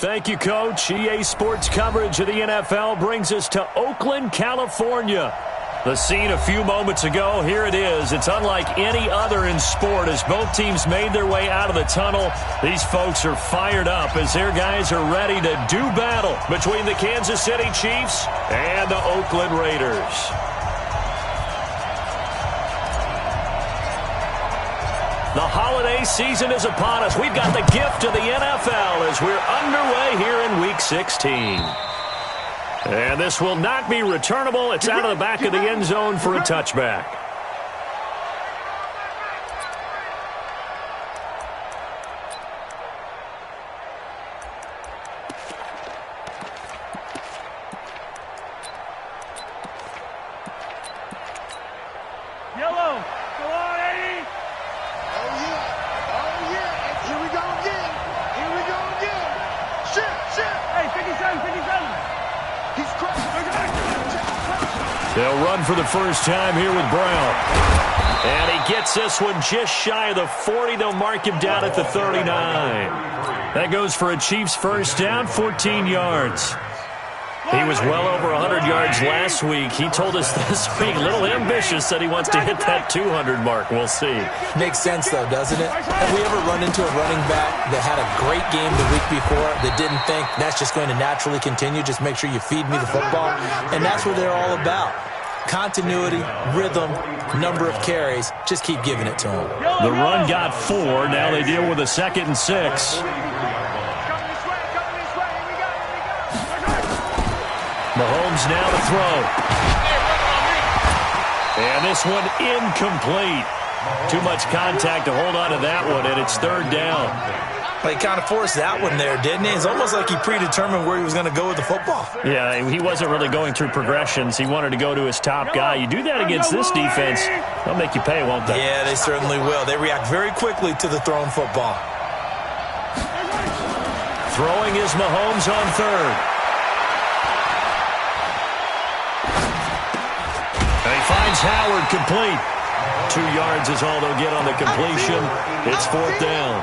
Thank you, Coach. EA Sports coverage of the NFL brings us to Oakland, California. The scene a few moments ago, here it is. It's unlike any other in sport as both teams made their way out of the tunnel. These folks are fired up as their guys are ready to do battle between the Kansas City Chiefs and the Oakland Raiders. The holiday season is upon us. We've got the gift of the NFL as we're underway here in Week 16. And this will not be returnable. It's out of the back of the end zone for a touchback. Yellow. Go on, Eddie. They'll run for the first time here with Brown. And he gets this one just shy of the 40. They'll mark him down at the 39. That goes for a Chiefs first down, 14 yards. He was well over 100 yards last week. He told us this week, a little ambitious, that he wants to hit that 200 mark. We'll see. Makes sense, though, doesn't it? Have we ever run into a running back that had a great game the week before that didn't think that's just going to naturally continue? Just make sure you feed me the football. And that's what they're all about. Continuity, rhythm, number of carries. Just keep giving it to them. The run got 4. Now they deal with a 2nd and 6. Mahomes now to throw. And this one incomplete. Too much contact to hold on to that one, and it's 3rd down. Well, he kind of forced that one there, didn't he? It's almost like he predetermined where he was going to go with the football. Yeah, he wasn't really going through progressions. He wanted to go to his top guy. You do that against this defense, they'll make you pay, won't they? Yeah, they certainly will. They react very quickly to the thrown football. Throwing is Mahomes on 3rd. And he finds Howard complete. 2 yards is all they'll get on the completion. It's 4th down.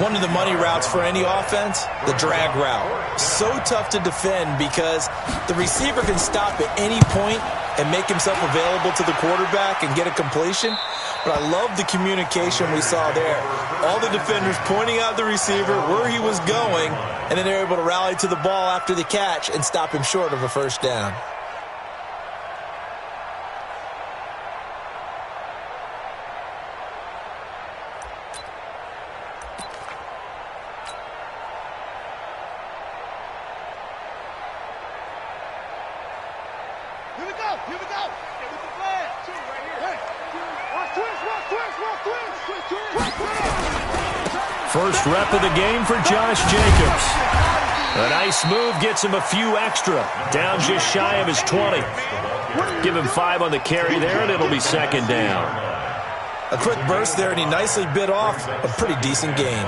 One of the money routes for any offense, the drag route. So tough to defend because the receiver can stop at any point and make himself available to the quarterback and get a completion. But I love the communication we saw there. All the defenders pointing out the receiver, where he was going, and then they're able to rally to the ball after the catch and stop him short of a first down. First rep of the game for Josh Jacobs. A nice move gets him a few extra. Down just shy of his 20. Give him 5 on the carry there, and it'll be 2nd down. A quick burst there, and he nicely bit off a pretty decent gain.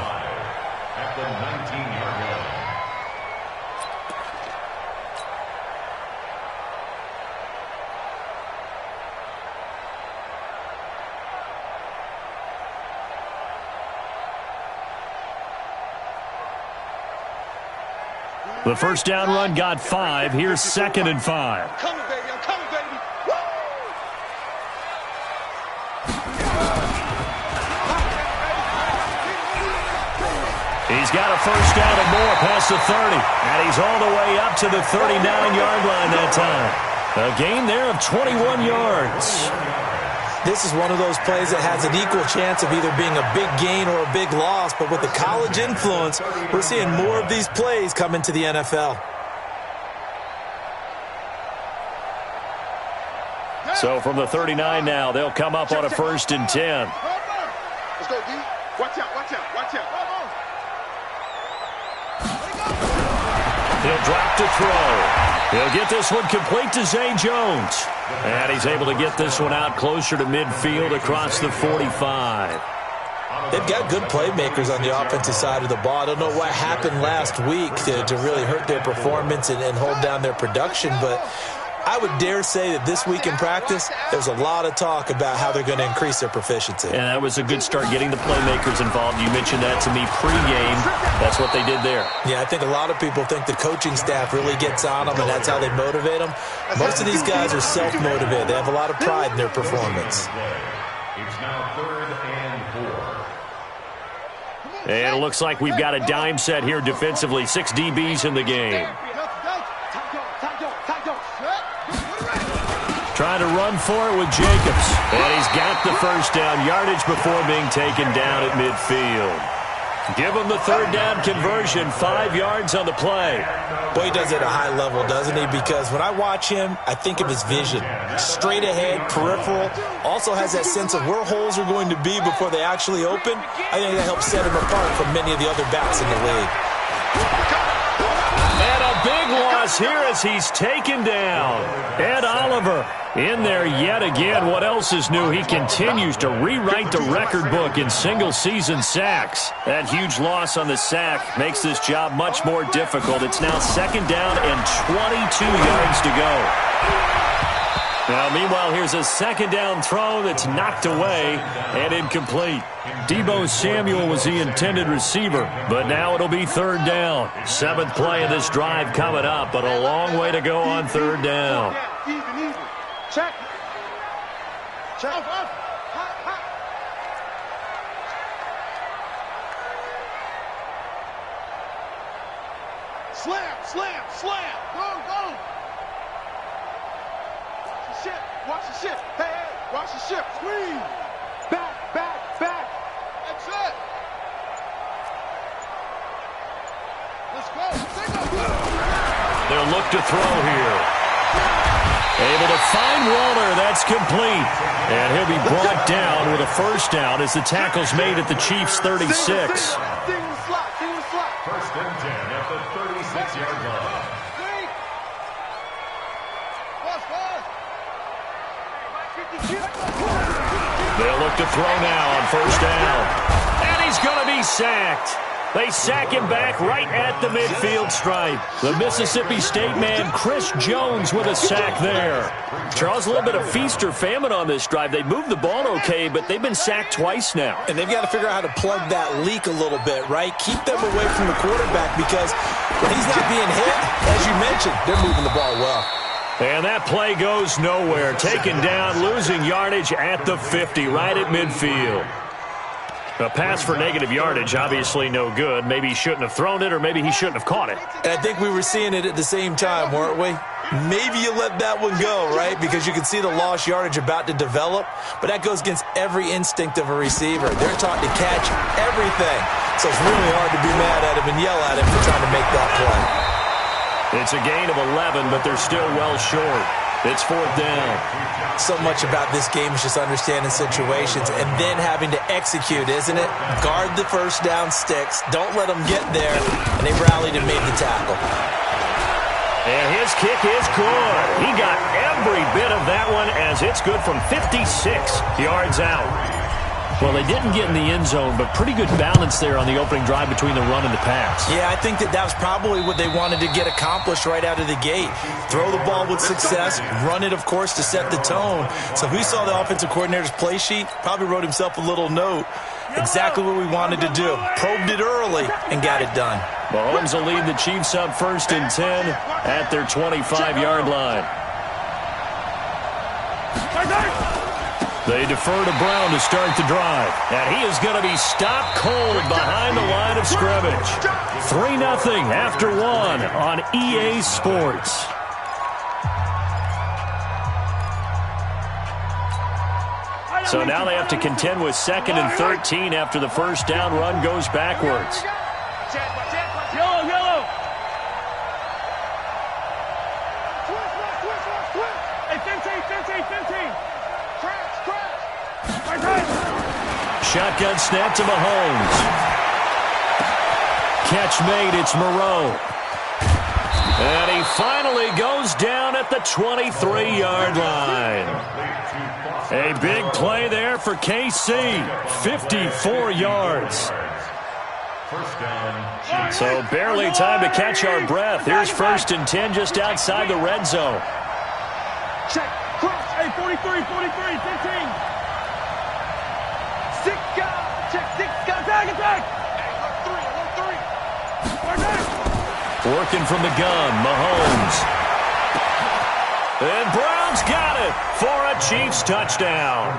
The first down run got 5. Here's 2nd and 5. I'm coming, baby. I'm coming, baby. Woo! He's got a first down and more past the 30. And he's all the way up to the 39-yard line that time. A gain there of 21 yards. This is one of those plays that has an equal chance of either being a big gain or a big loss, but with the college influence, we're seeing more of these plays come into the NFL. So from the 39 now, they'll come up on a 1st and 10. Let's go, D. Watch out, watch out, watch out. He'll drop to throw. He'll get this one complete to Zay Jones. And he's able to get this one out closer to midfield across the 45. They've got good playmakers on the offensive side of the ball. I don't know what happened last week to really hurt their performance and hold down their production, but I would dare say that this week in practice, there's a lot of talk about how they're going to increase their proficiency. And that was a good start getting the playmakers involved. You mentioned that to me pregame. That's what they did there. Yeah, I think a lot of people think the coaching staff really gets on them, and that's how they motivate them. Most of these guys are self-motivated. They have a lot of pride in their performance. It's now 3rd and 4. And it looks like we've got a dime set here defensively. 6 DBs in the game. Trying to run for it with Jacobs. And he's got the first down yardage before being taken down at midfield. Give him the 3rd down conversion. 5 yards on the play. Boy, he does it at a high level, doesn't he? Because when I watch him, I think of his vision. Straight ahead, peripheral. Also has that sense of where holes are going to be before they actually open. I think that helps set him apart from many of the other backs in the league. And a big loss here as he's taken down. Ed Oliver in there yet again. What else is new? He continues to rewrite the record book in single-season sacks. That huge loss on the sack makes this job much more difficult. It's now 2nd down and 22 yards to go. Now, meanwhile, here's a 2nd down throw that's knocked away and incomplete. Deebo Samuel was the intended receiver, but now it'll be 3rd down. 7th play of this drive coming up, but a long way to go on 3rd down. Check. Check. Slam, slam, slam. Go, go. Watch the ship. Hey, hey, watch the ship. Squeeze. Back, back, back. That's it. Let's go. They'll look to throw here. Able to find Waller. That's complete. And he'll be brought down with a 1st down as the tackle's made at the Chiefs' 36. Stay in the slot. 1st and 10 at the 36-yard line. They'll look to throw now on 1st down. And he's going to be sacked. They sack him back right at the midfield stripe. The Mississippi State man, Chris Jones, with a sack there. Charles, a little bit of feast or famine on this drive. They moved the ball okay, but they've been sacked twice now. And they've got to figure out how to plug that leak a little bit, right? Keep them away from the quarterback because when he's not being hit, as you mentioned, they're moving the ball well. And that play goes nowhere. Taken down, losing yardage at the 50, right at midfield. A pass for negative yardage, obviously no good. Maybe he shouldn't have thrown it, or maybe he shouldn't have caught it. And I think we were seeing it at the same time, weren't we? Maybe you let that one go, right? Because you can see the lost yardage about to develop. But that goes against every instinct of a receiver. They're taught to catch everything. So it's really hard to be mad at him and yell at him for trying to make that play. It's a gain of 11, but they're still well short. It's 4th down. So much about this game is just understanding situations and then having to execute, isn't it? Guard the 1st down sticks. Don't let them get there. And they rallied and made the tackle. And his kick is good. He got every bit of that one as it's good from 56 yards out. Well, they didn't get in the end zone, but pretty good balance there on the opening drive between the run and the pass. Yeah, I think that was probably what they wanted to get accomplished right out of the gate. Throw the ball with success, run it, of course, to set the tone. So who saw the offensive coordinator's play sheet probably wrote himself a little note. Exactly what we wanted to do. Probed it early and got it done. Mahomes will lead the Chiefs up 1st and 10 at their 25-yard line. They defer to Brown to start the drive. And he is going to be stopped cold behind the line of scrimmage. 3-0 after 1 on EA Sports. So now they have to contend with 2nd and 13 after the 1st down run goes backwards. Yellow, yellow. Hey, 15. Shotgun snap to Mahomes. Catch made, it's Moreau. And he finally goes down at the 23-yard line. A big play there for KC. 54 yards. So barely time to catch our breath. Here's 1st and 10 just outside the red zone. Check. Cross. Hey, 43, 15. Six guys. Check. Six guys. Attack. Hey, look, three. Working from the gun, Mahomes. And Brown's got it for a Chiefs touchdown.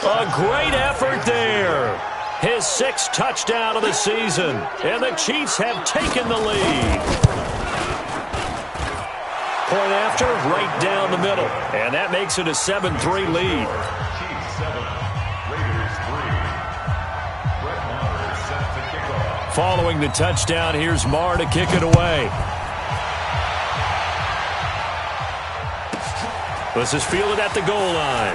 A great effort there. His sixth touchdown of the season. And the Chiefs have taken the lead. Point after, right down the middle. And that makes it a 7-3 lead. Chiefs 7, Raiders 3. Brett Maher is set to kick off. Following the touchdown, here's Maher to kick it away. This is fielded at the goal line.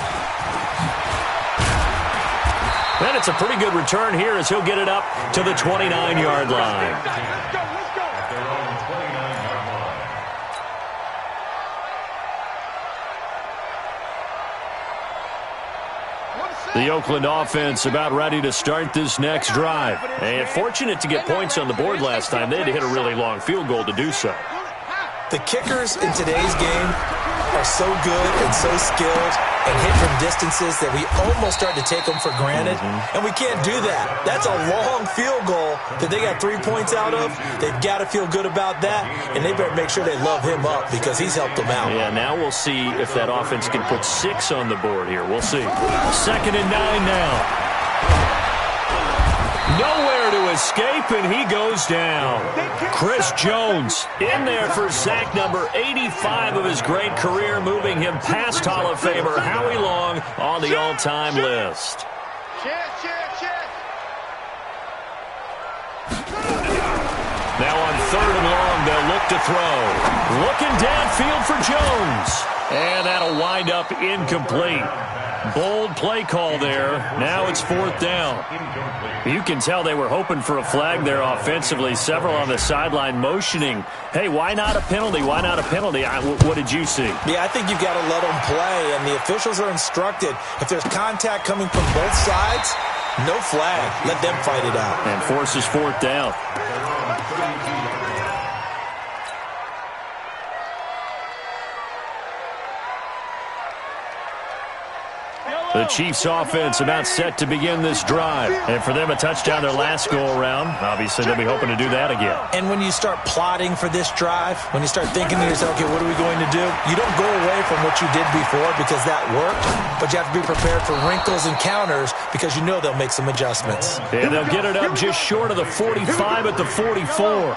And it's a pretty good return here as he'll get it up to the 29-yard line. Let's go. At their own 29-yard line. The Oakland offense about ready to start this next drive. And fortunate to get points on the board last time. They had to hit a really long field goal to do so. The kickers in today's game are so good and so skilled and hit from distances that we almost start to take them for granted. And we can't do that. That's a long field goal that they got 3 points out of. They've got to feel good about that, and they better make sure they love him up because he's helped them out. Yeah, now we'll see if that offense can put 6 on the board here. We'll see. 2nd and 9 now. Nowhere to escape, and he goes down. Chris Jones in there for sack number 85 of his great career, moving him past Hall of Famer Howie Long on the all-time list. Now on 3rd and long, they'll look to throw. Looking downfield for Jones. And that'll wind up incomplete. Bold play call there. Now it's 4th down. You can tell they were hoping for a flag there offensively. Several on the sideline motioning, hey, why not a penalty? Why not a penalty? What did you see? Yeah, I think you've got to let them play, and the officials are instructed. If there's contact coming from both sides, no flag. Let them fight it out. And forces 4th down. The Chiefs offense about set to begin this drive. And for them, a touchdown their last go-around. Obviously, they'll be hoping to do that again. And when you start plotting for this drive, when you start thinking to yourself, okay, what are we going to do? You don't go away from what you did before because that worked, but you have to be prepared for wrinkles and counters because you know they'll make some adjustmts. And they'll get it up just short of the 45 at the 44.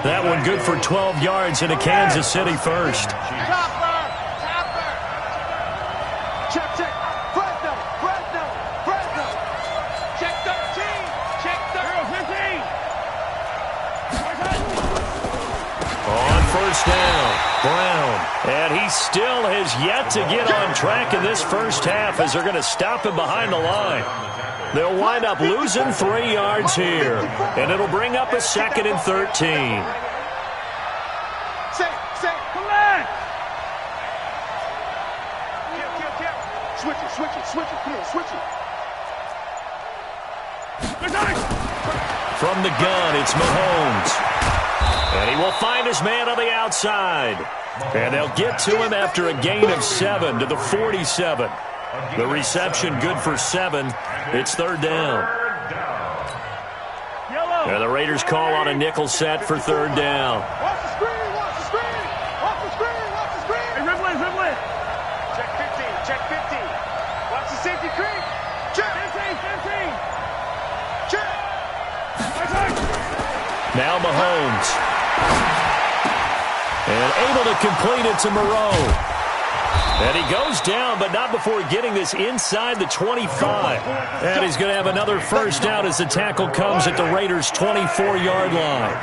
That one good for 12 yards into Kansas City first. Check. Check 13. Check 15. On 1st down, Brown. And he still has yet to get on track in this first half as they're going to stop him behind the line. They'll wind up losing 3 yards here. And it'll bring up a 2nd and 13. Come on. Switch it. Come on, switch it. From the gun, it's Mahomes. And he will find his man on the outside. And they'll get to him after a gain of 7 to the 47. The reception good for 7. It's 3rd down. And the Raiders call on a nickel set for 3rd down. Watch the screen. Hey, Check 15. Watch the safety creep. Check 15. Check. Now Mahomes. And able to complete it to Moreau. And he goes down, but not before getting this inside the 25. And he's going to have another first down as the tackle comes at the Raiders' 24-yard line.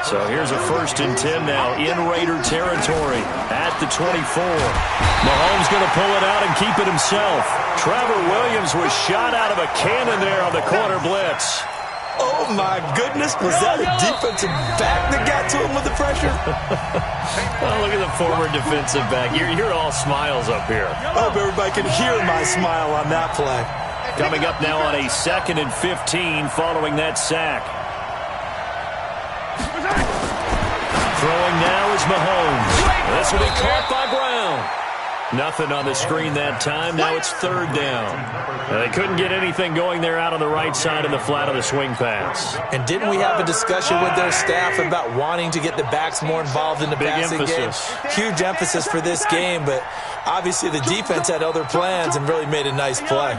So here's a 1st and 10 now in Raider territory at the 24. Mahomes going to pull it out and keep it himself. Trevor Williams was shot out of a cannon there on the corner blitz. Oh, my goodness. Was that a defensive back that got to him with the pressure? Oh, look at the former defensive back. You're all smiles up here. I hope everybody can hear my smile on that play. Coming up now on a 2nd and 15 following that sack. Throwing now is Mahomes. This will be caught by Brown. Nothing on the screen that time. Now it's third down. They couldn't get anything going there out on the right side of the flat of the swing pass. And didn't we have a discussion with their staff about wanting to get the backs more involved in the passing game? Huge emphasis for this game, but obviously the defense had other plans and really made a nice play.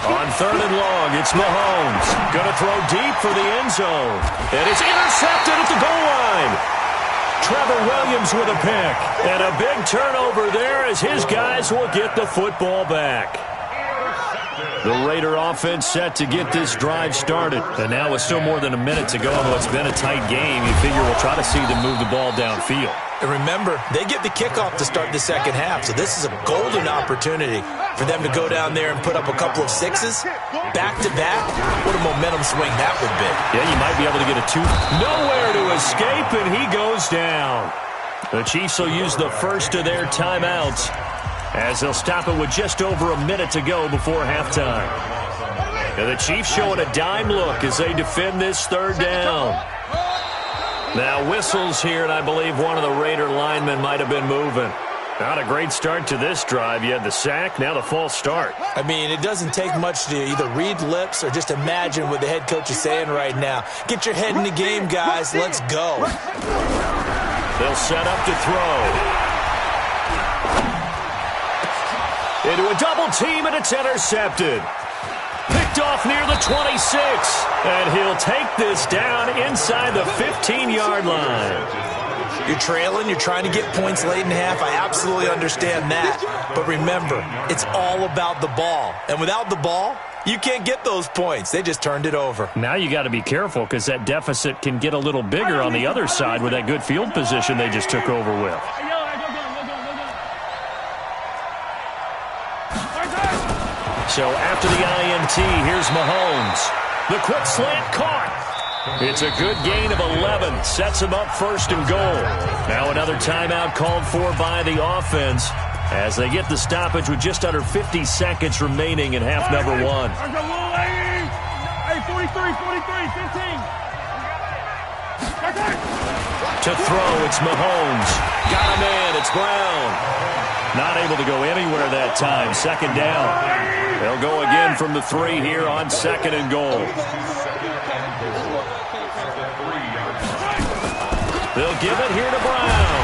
On third and long, it's Mahomes. Going to throw deep for the end zone. And it's intercepted at the goal line. Trevor Williams with a pick. And a big turnover there as his guys will get the football back. The Raider offense set to get this drive started. And now with still more than a minute to go in what's been a tight game, you figure we'll try to see them move the ball downfield. And remember, they get the kickoff to start the second half, so this is a golden opportunity for them to go down there and put up a couple of sixes back-to-back. What a momentum swing that would be. Yeah, you might be able to get a two. Nowhere to escape, and he goes down. The Chiefs will use the first of their timeouts as they'll stop it with just over a minute to go before halftime. And the Chiefs showing a dime look as they defend this third down. Now whistles here, and I believe one of the Raider linemen might have been moving. Not a great start to this drive. You had the sack, now the false start. I mean, it doesn't take much to either read lips or just imagine what the head coach is saying right now. Get your head in the game, guys. Let's go. They'll set up to throw. Into a double team, and it's intercepted. Picked off near the 26, and he'll take this down inside the 15-yard line. You're trailing, you're trying to get points late in half. I absolutely understand that. But remember, it's all about the ball. And without the ball, you can't get those points. They just turned it over. Now you got to be careful because that deficit can get a little bigger on the other side with that good field position they just took over with. So after the INT, here's Mahomes. The quick slant caught. It's a good gain of 11. Sets him up first and goal. Now another timeout called for by the offense as they get the stoppage with just under 50 seconds remaining in half number one. Hey, 43, 15. To throw, it's Mahomes. Got a man, it's Brown. Not able to go anywhere that time. Second down. They'll go again from the 3 here on second and goal. They'll give it here to Brown.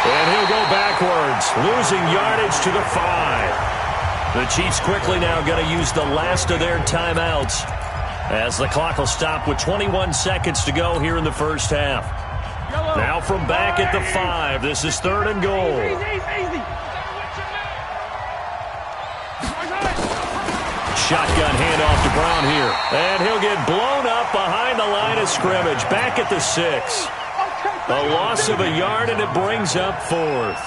And he'll go backwards, losing yardage to the 5. The Chiefs quickly now going to use the last of their timeouts as the clock will stop with 21 seconds to go here in the first half. Now from back at the 5, this is third and goal. Shotgun handoff to Brown here. And he'll get blown up behind the line of scrimmage. Back at the 6. A loss of a yard, and it brings up fourth.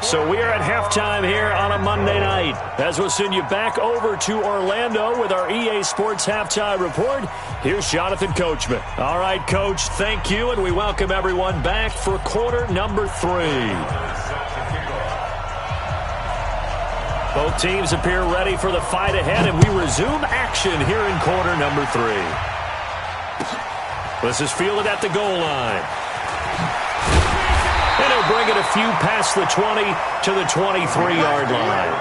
So we are at halftime here on a Monday night as we'll send you back over to Orlando with our EA Sports Halftime Report. Here's Jonathan Coachman. All right, Coach, thank you, and we welcome everyone back for quarter number 3. Both teams appear ready for the fight ahead, and we resume action here in quarter number 3. This is fielded at the goal line. And he'll bring it a few past the 20 to the 23-yard line.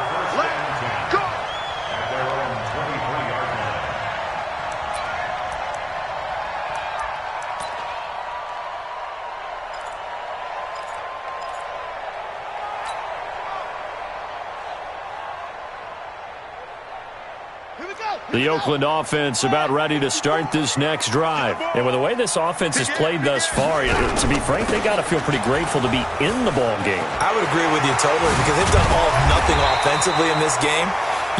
The Oakland offense about ready to start this next drive. And with the way this offense has played thus far, to be frank, they got to feel pretty grateful to be in the ball game. I would agree with you totally because they've done all of nothing offensively in this game,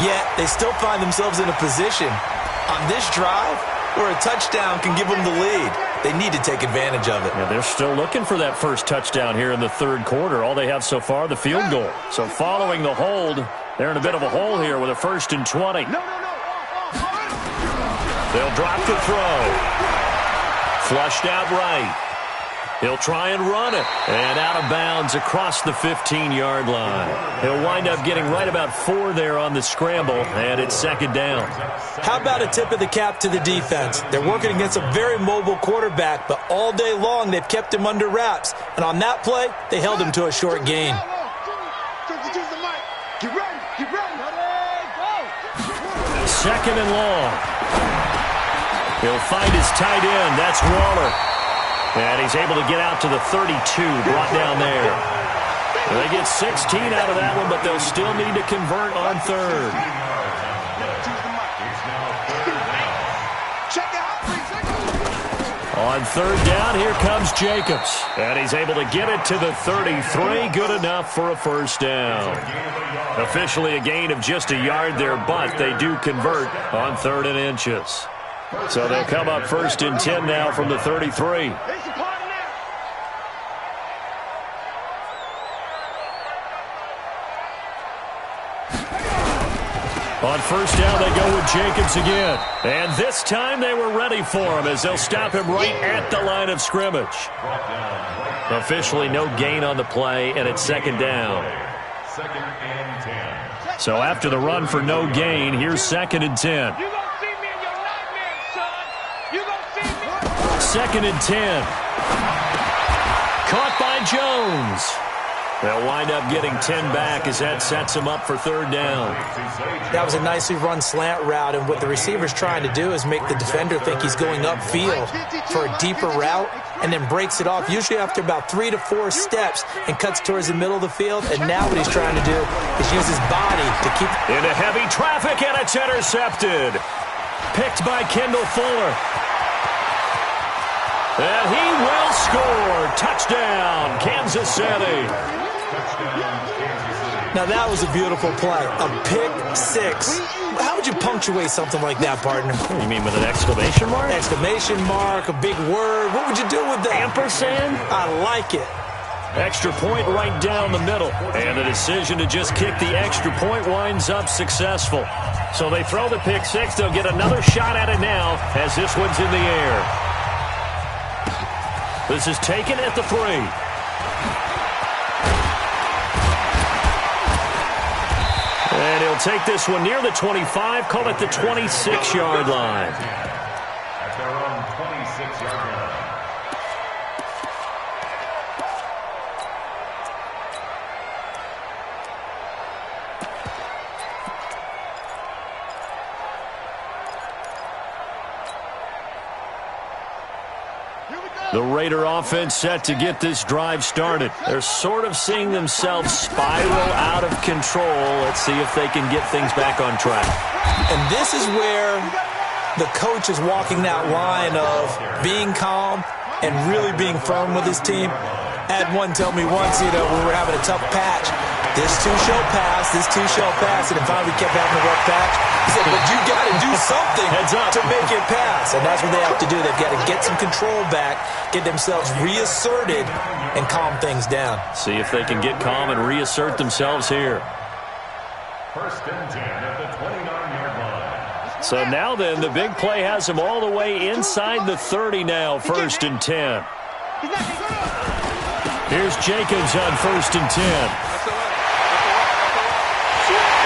yet they still find themselves in a position on this drive where a touchdown can give them the lead. They need to take advantage of it. Yeah, they're still looking for that first touchdown here in the third quarter. All they have so far, the field goal. So following the hold, they're in a bit of a hole here with a 1st and 20. They'll drop the throw. Flushed out right. He'll try and run it. And out of bounds across the 15-yard line. He'll wind up getting right about 4 there on the scramble, and it's second down. How about a tip of the cap to the defense? They're working against a very mobile quarterback, but all day long they've kept him under wraps. And on that play, they held him to a short gain. Second and long. He'll find his tight end. That's Waller. And he's able to get out to the 32, brought down there. They get 16 out of that one, but they'll still need to convert on third. On third down, here comes Jacobs. And he's able to get it to the 33. Good enough for a first down. Officially a gain of just a yard there, but they do convert on 3rd and inches. So they'll come up 1st and 10 now from the 33. On first down, they go with Jacobs again. And this time they were ready for him as they'll stop him right at the line of scrimmage. Officially no gain on the play, and it's second down. So after the run for no gain, here's 2nd and 10. 2nd and 10. Caught by Jones. They'll wind up getting 10 back as that sets him up for 3rd down. That was a nicely run slant route, and what the receiver's trying to do is make the defender think he's going upfield for a deeper route and then breaks it off, usually after about 3 to 4 steps, and cuts towards the middle of the field. And now what he's trying to do is use his body to keep... Into heavy traffic, and it's intercepted. Picked by Kendall Fuller. And he will score. Touchdown, Kansas City. Now that was a beautiful play. A pick six. How would you punctuate something like that, partner? You mean with an exclamation mark? Exclamation mark, a big word. What would you do with that? Ampersand? I like it. Extra point right down the middle. And the decision to just kick the extra point winds up successful. So they throw the pick six. They'll get another shot at it now as this one's in the air. This is taken at the 3. And he'll take this one near the 25, call it the 26-yard line. At their own 26-yard line. The Raider offense set to get this drive started. They're sort of seeing themselves spiral out of control. Let's see if they can get things back on track. And this is where the coach is walking that line of being calm and really being firm with his team. I had one tell me once, we were having a tough patch. This too shall pass, this too shall pass. And if we kept having a rough patch, he said, but you got to do something to make it pass. And that's what they have to do. They've got to get some control back, get themselves reasserted, and calm things down. See if they can get calm and reassert themselves here. 1st and 10 at the 29-yard line. So now then, the big play has them all the way inside the 30 now, 1st and 10. Here's Jacobs on 1st and 10.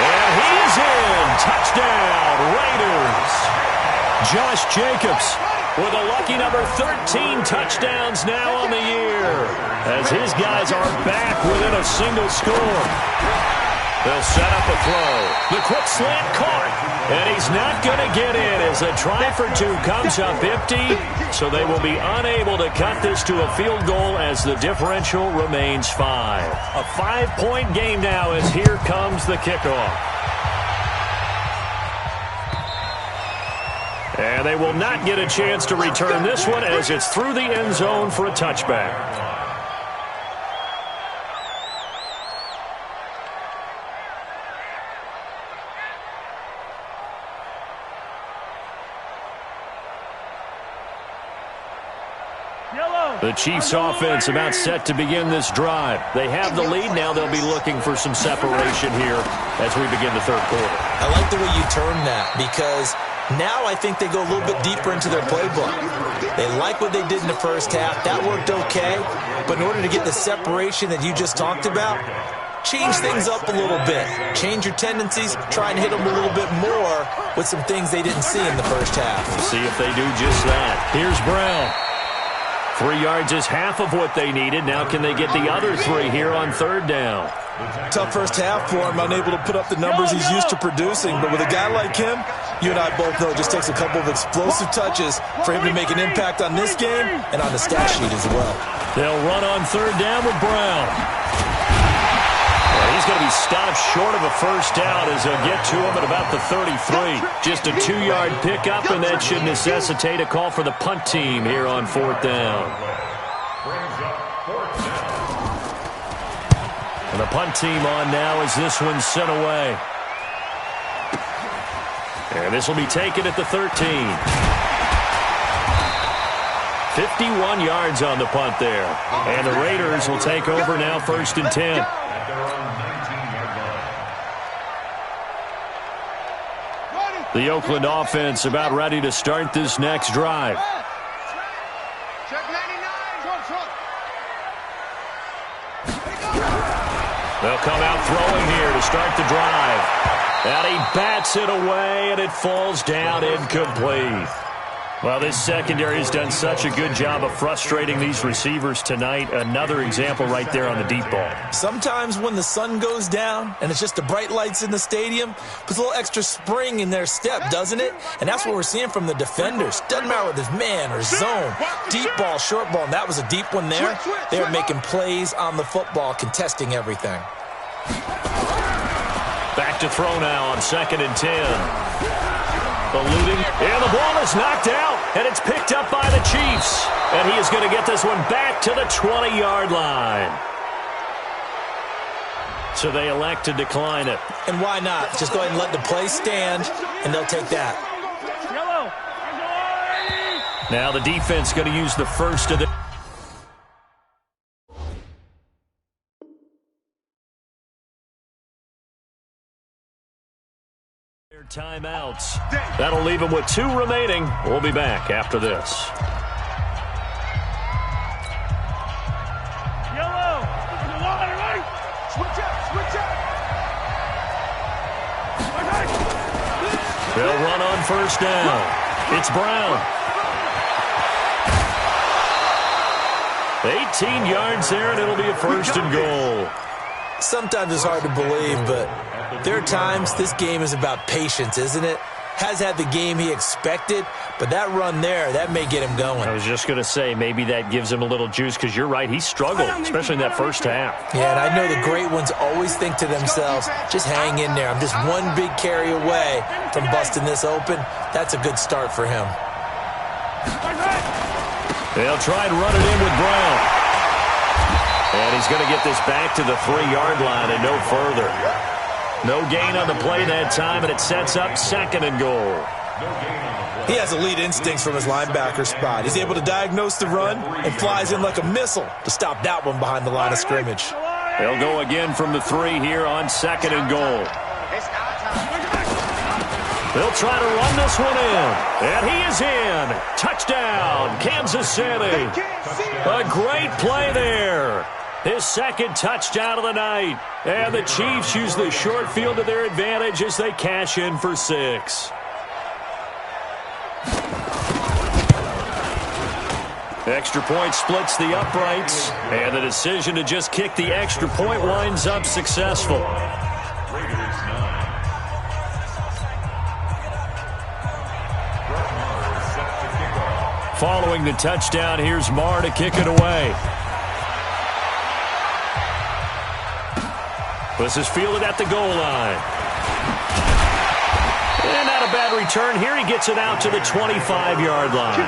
And he's in. Touchdown, Raiders. Josh Jacobs with a lucky number 13 touchdowns now on the year as his guys are back within a single score. They'll set up a throw. The quick slant caught, and he's not going to get in as a try for 2 comes up empty, so they will be unable to cut this to a field goal as the differential remains 5. A 5-point game now as here comes the kickoff. And they will not get a chance to return this one as it's through the end zone for a touchback. The Chiefs offense about set to begin this drive. They have the lead. Now they'll be looking for some separation here as we begin the 3rd quarter. I like the way you term that because Now I think they go a little bit deeper into their playbook. They like what they did in the first half. That worked okay. But in order to get the separation that you just talked about, change things up a little bit. Change your tendencies. Try and hit them a little bit more with some things they didn't see in the first half. We'll see if they do just that. Here's Brown. 3 yards is half of what they needed. Now can they get the other 3 here on third down? Tough first half for him, unable to put up the numbers he's used to producing. But with a guy like him, you and I both know it just takes a couple of explosive touches for him to make an impact on this game and on the stat sheet as well. They'll run on third down with Brown. He's going to be stopped short of a first down as they'll get to him at about the 33. Just a 2-yard pickup, and that should necessitate a call for the punt team here on fourth down. And the punt team on now as this one's sent away. And this will be taken at the 13. 51 yards on the punt there. And the Raiders will take over now, first and 10. The Oakland offense about ready to start this next drive. They'll come out throwing here to start the drive. And he bats it away, and it falls down incomplete. Well, this secondary has done such a good job of frustrating these receivers tonight. Another example right there on the deep ball. Sometimes when the sun goes down and it's just the bright lights in the stadium, puts a little extra spring in their step, doesn't it? And that's what we're seeing from the defenders. Doesn't matter whether it's man or zone, deep ball, short ball, and that was a deep one there. They're making plays on the football, contesting everything. Back to throw now on second and 10. Eluding, and the ball is knocked out, and it's picked up by the Chiefs. And he is going to get this one back to the 20-yard line. So they elect to decline it. And why not? Just go ahead and let the play stand, and they'll take that. Now the defense going to use the first of the... timeouts. That'll leave them with 2 remaining. We'll be back after this. Yellow. Switch up. They'll run on first down. It's Brown. 18 yards there, and it'll be a first and goal. Sometimes it's hard to believe, but there are times this game is about patience, isn't it? Has had the game he expected, but that run there, that may get him going. I was just going to say, maybe that gives him a little juice, because you're right, he struggled, especially in that first half. Yeah, and I know the great ones always think to themselves, just hang in there. I'm just one big carry away from busting this open. That's a good start for him. They'll try and run it in with Brown. And he's going to get this back to the 3-yard line and no further. No gain on the play that time, and it sets up second and goal. He has elite instincts from his linebacker spot. He's able to diagnose the run and flies in like a missile to stop that one behind the line of scrimmage. They'll go again from the 3 here on second and goal. They'll try to run this one in. And he is in. Touchdown, Kansas City. A great play there. His second touchdown of the night. And the Chiefs use the short field to their advantage as they cash in for 6. Extra point splits the uprights. And the decision to just kick the extra point winds up successful. Following the touchdown, here's Marr to kick it away. This is fielded at the goal line. And not a bad return. Here he gets it out to the 25-yard line.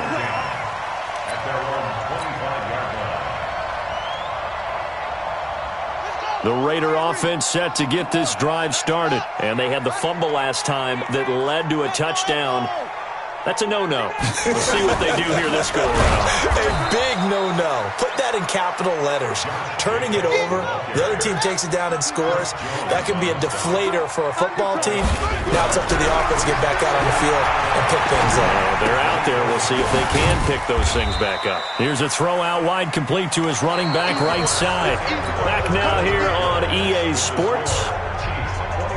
The Raider offense set to get this drive started. And they had the fumble last time that led to a touchdown. That's a no-no. We'll see what they do here this go-around. A big no-no. Put that in capital letters. Turning it over, the other team takes it down and scores. That can be a deflator for a football team. Now it's up to the offense to get back out on the field and pick things up. They're out there. We'll see if they can pick those things back up. Here's a throw out wide, complete to his running back right side. Back now here on EA Sports.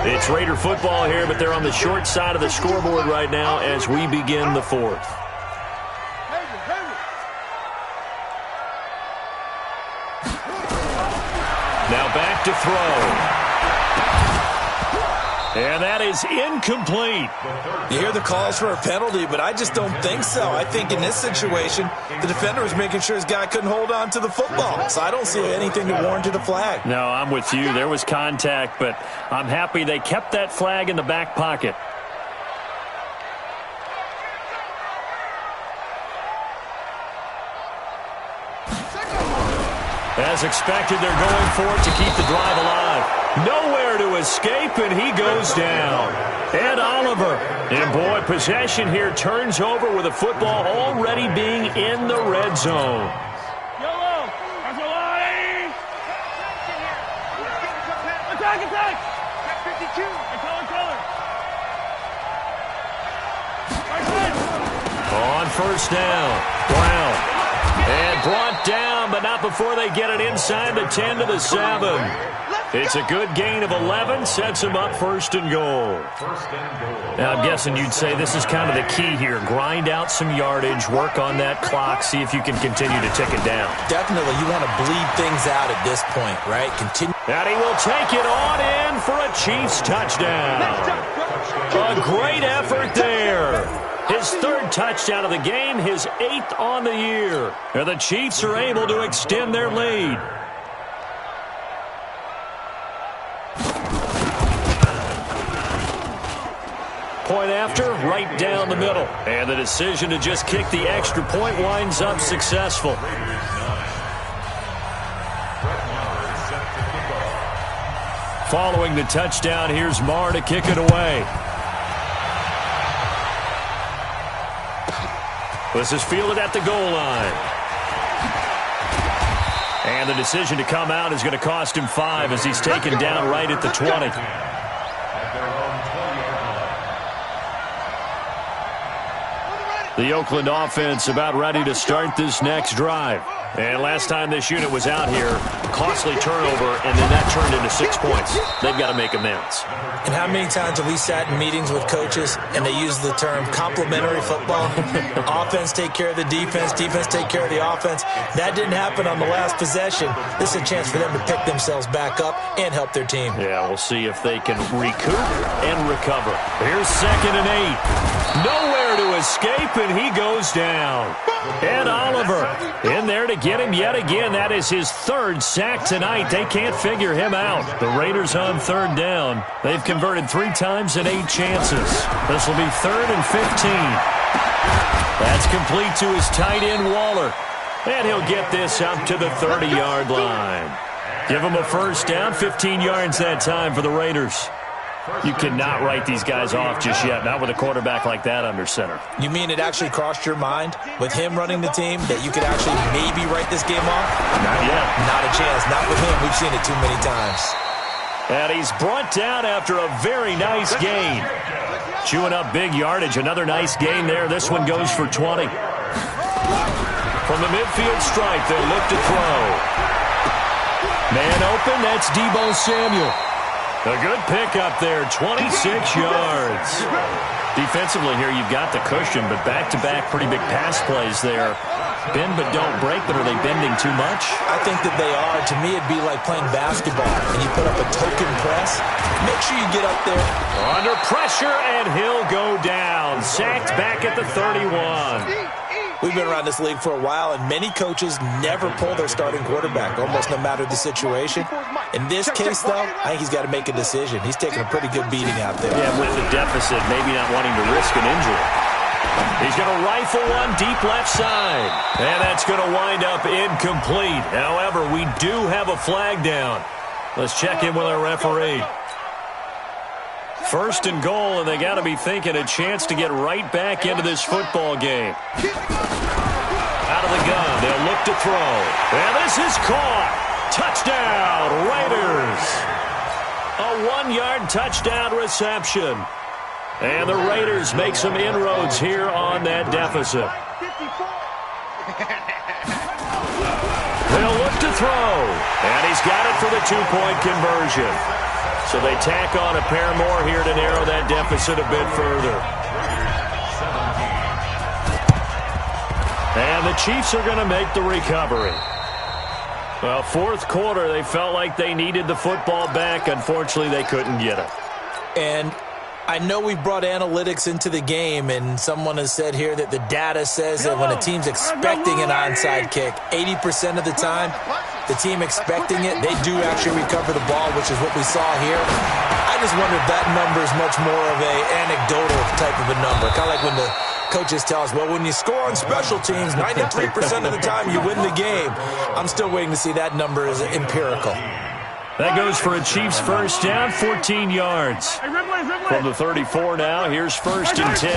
It's Raider football here, but they're on the short side of the scoreboard right now as we begin the fourth. Now back to throw. And that is incomplete. You hear the calls for a penalty, but I just don't think so. I think in this situation, the defender was making sure his guy couldn't hold on to the football. So I don't see anything to warrant the flag. No, I'm with you. There was contact, but I'm happy they kept that flag in the back pocket. As expected, they're going for it to keep the drive alive. Nowhere to escape, and he goes down. Ed Oliver. And, boy, possession here turns over with the football already being in the red zone. Attack! On first down, Brown. And brought down, but not before they get it inside the 10 to the 7. It's a good gain of 11, sets him up first and goal. Now, I'm guessing you'd say this is kind of the key here. Grind out some yardage, work on that clock, see if you can continue to tick it down. Definitely, you want to bleed things out at this point, right? Continue. And he will take it on in for a Chiefs touchdown. A great effort there. His third touchdown of the game, his 8th on the year. And the Chiefs are able to extend their lead. Point after, right down the middle. And the decision to just kick the extra point winds up successful. Following the touchdown, here's Marr to kick it away. This is fielded at the goal line. And the decision to come out is going to cost him 5 as he's taken down right at the 20. The Oakland offense about ready to start this next drive. And last time this unit was out here, costly turnover, and then that turned into 6 points. They've got to make amends. And how many times have we sat in meetings with coaches and they use the term complementary football? Offense take care of the defense, defense take care of the offense. That didn't happen on the last possession. This is a chance for them to pick themselves back up and help their team. Yeah, we'll see if they can recoup and recover. Here's 2nd and 8. Nowhere to escape, and he goes down. Ed Oliver in there to get him yet again. That is his 3rd sack tonight. They can't figure him out. The Raiders on 3rd down. They've converted 3 times in 8 chances. This will be 3rd and 15. That's complete to his tight end, Waller. And he'll get this up to the 30-yard line. Give him a first down, 15 yards that time for the Raiders. You cannot write these guys off just yet, not with a quarterback like that under center. You mean it actually crossed your mind with him running the team that you could actually maybe write this game off? Not yet. Not a chance. Not with him. We've seen it too many times. And he's brought down after a very nice gain. Chewing up big yardage. Another nice gain there. This one goes for 20. From the midfield stripe, they'll look to throw. Man open, that's Deebo Samuel. A good pick up there, 26 yards. Defensively here, you've got the cushion, but back-to-back pretty big pass plays there. Bend but don't break, but are they bending too much? I think that they are. To me, it'd be like playing basketball, and you put up a token press. Make sure you get up there. Under pressure, and he'll go down. Sacked back at the 31. We've been around this league for a while, and many coaches never pull their starting quarterback, almost no matter the situation. In this case, though, I think he's got to make a decision. He's taking a pretty good beating out there. Yeah, with the deficit, maybe not wanting to risk an injury. He's going to rifle one deep left side. And that's going to wind up incomplete. However, we do have a flag down. Let's check in with our referee. First and goal, and they got to be thinking a chance to get right back into this football game. Out of the gun, they'll look to throw. And this is caught. Touchdown, Raiders. A 1-yard touchdown reception. And the Raiders make some inroads here on that deficit. They'll look to throw. And he's got it for the 2-point conversion. So they tack on a pair more here to narrow that deficit a bit further. And the Chiefs are going to make the recovery. Well, fourth quarter, they felt like they needed the football back. Unfortunately, they couldn't get it. And I know we brought analytics into the game, and someone has said here that the data says that when a team's expecting an onside kick, 80% of the time, the team expecting it, they do actually recover the ball, which is what we saw here. I just wonder if that number is much more of an anecdotal type of a number, kind of like when the coaches tell us, well, when you score on special teams, 93% of the time you win the game. I'm still waiting to see that number is empirical. That goes for a Chiefs first down, 14 yards. From the 34 now, here's first and 10.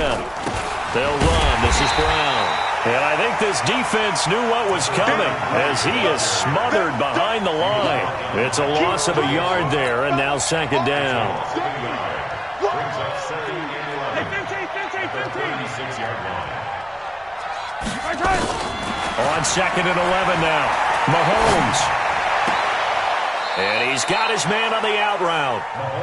They'll run. This is Brown. And I think this defense knew what was coming as he is smothered behind the line. It's a loss of a yard there, and now second down. On second and 11 now, Mahomes. And he's got his man on the out route.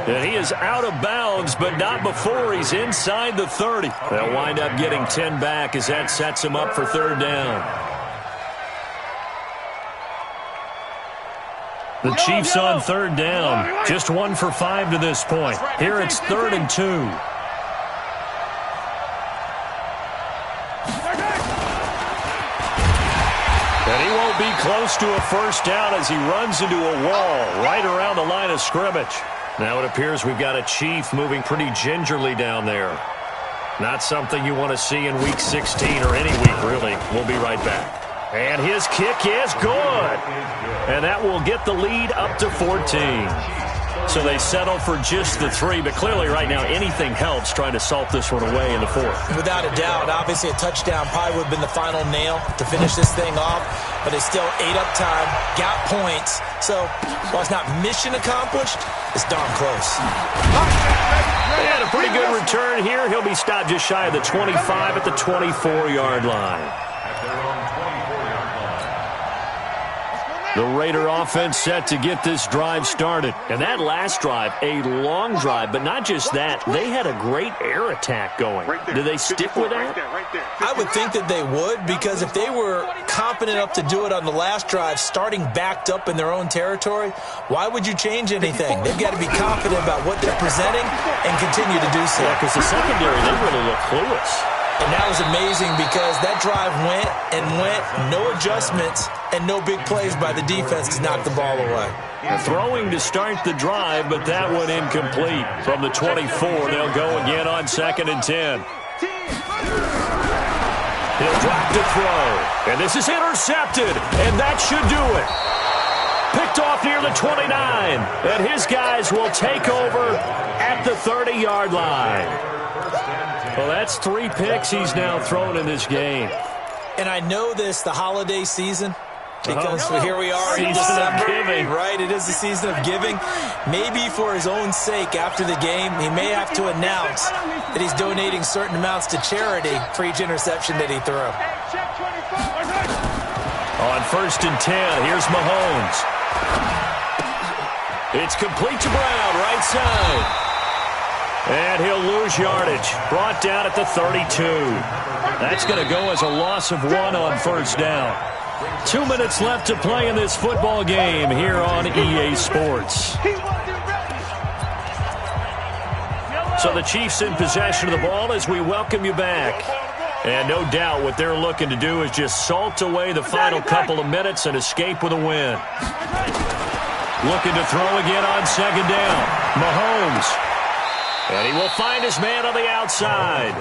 And he is out of bounds, but not before he's inside the 30. They'll wind up getting 10 back as that sets him up for third down. The Chiefs on third down. Just 1 for 5 to this point. Here it's 3rd and 2. And he won't be close to a first down as he runs into a wall right around the line of scrimmage. Now it appears we've got a Chief moving pretty gingerly down there. Not something you want to see in Week 16 or any week, really. We'll be right back. And his kick is good. And that will get the lead up to 14. So they settle for just the 3, but clearly right now anything helps trying to salt this one away in the 4th. Without a doubt, obviously a touchdown probably would have been the final nail to finish this thing off, but it's still 8 up time, got points. So while it's not mission accomplished, it's darn close. And a pretty good return here. He'll be stopped just shy of the 25 at the 24-yard line. The Raider offense set to get this drive started. And that last drive, a long drive, but not just that. They had a great air attack going. Do they stick with that? I would think that they would, because if they were confident enough to do it on the last drive, starting backed up in their own territory, why would you change anything? They've got to be confident about what they're presenting and continue to do so. Yeah, because the secondary, they really look clueless. And that was amazing because that drive went and went, no adjustments, and no big plays by the defense to knock the ball away. Throwing to start the drive, but that one incomplete. From the 24, they'll go again on 2nd and 10. He'll drop to throw. And this is intercepted, and that should do it. Picked off near the 29, and his guys will take over at the 30-yard line. Well, that's 3 picks he's now thrown in this game. And I know this, the holiday season, because here we are in Season of December, giving. right? It is the season of giving. Maybe for his own sake, after the game, he may have to announce that he's donating certain amounts to charity for each interception that he threw. On 1st and 10, here's Mahomes. It's complete to Brown, right side. And he'll lose yardage. Brought down at the 32. That's going to go as a loss of 1 on first down. 2 minutes left to play in this football game here on EA Sports. So the Chiefs in possession of the ball as we welcome you back. And no doubt what they're looking to do is just salt away the final couple of minutes and escape with a win. Looking to throw again on 2nd down. Mahomes. And he will find his man on the outside.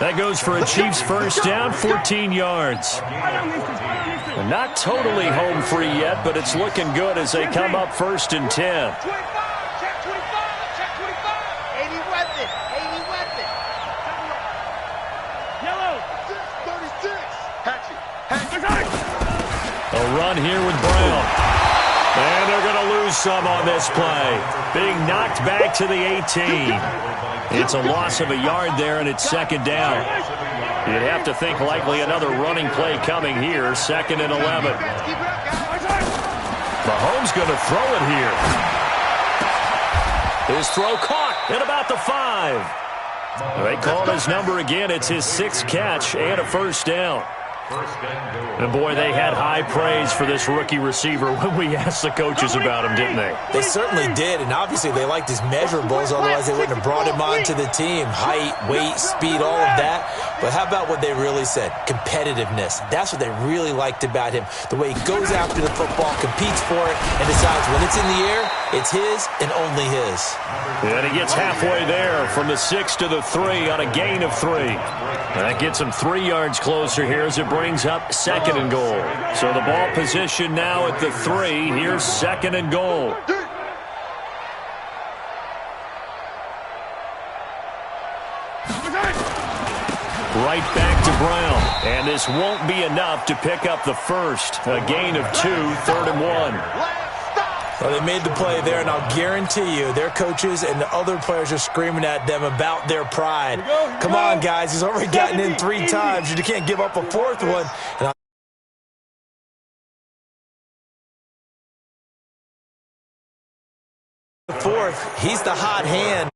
That goes for a Chiefs first down, 14 yards. They're not totally home free yet, but it's looking good as they come up 1st and 10. run here with Brown. And they're going to lose some on this play. Being knocked back to the 18. It's a loss of a yard there, and it's second down. You'd have to think likely another running play coming here, 2nd and 11. Mahomes going to throw it here. His throw caught at about the 5. They called his number again. It's his 6th catch and a first down. And, boy, they had high praise for this rookie receiver when we asked the coaches about him, didn't they? They certainly did, and obviously they liked his measurables, otherwise they wouldn't have brought him onto the team. Height, weight, speed, all of that. But how about what they really said? Competitiveness. That's what they really liked about him. The way he goes after the football, competes for it, and decides when it's in the air, it's his and only his. And he gets halfway there from the 6 to the 3 on a gain of 3. That gets him 3 yards closer here as it brings up 2nd and goal. So the ball position now at the 3. Here's 2nd and goal. Right back to Brown. And this won't be enough to pick up the first. A gain of 2, 3rd and 1. Well, they made the play there, and I'll guarantee you their coaches and the other players are screaming at them about their pride. Come on, guys. He's already gotten in 3 times. You can't give up a 4th one. And the 4th, he's the hot hand.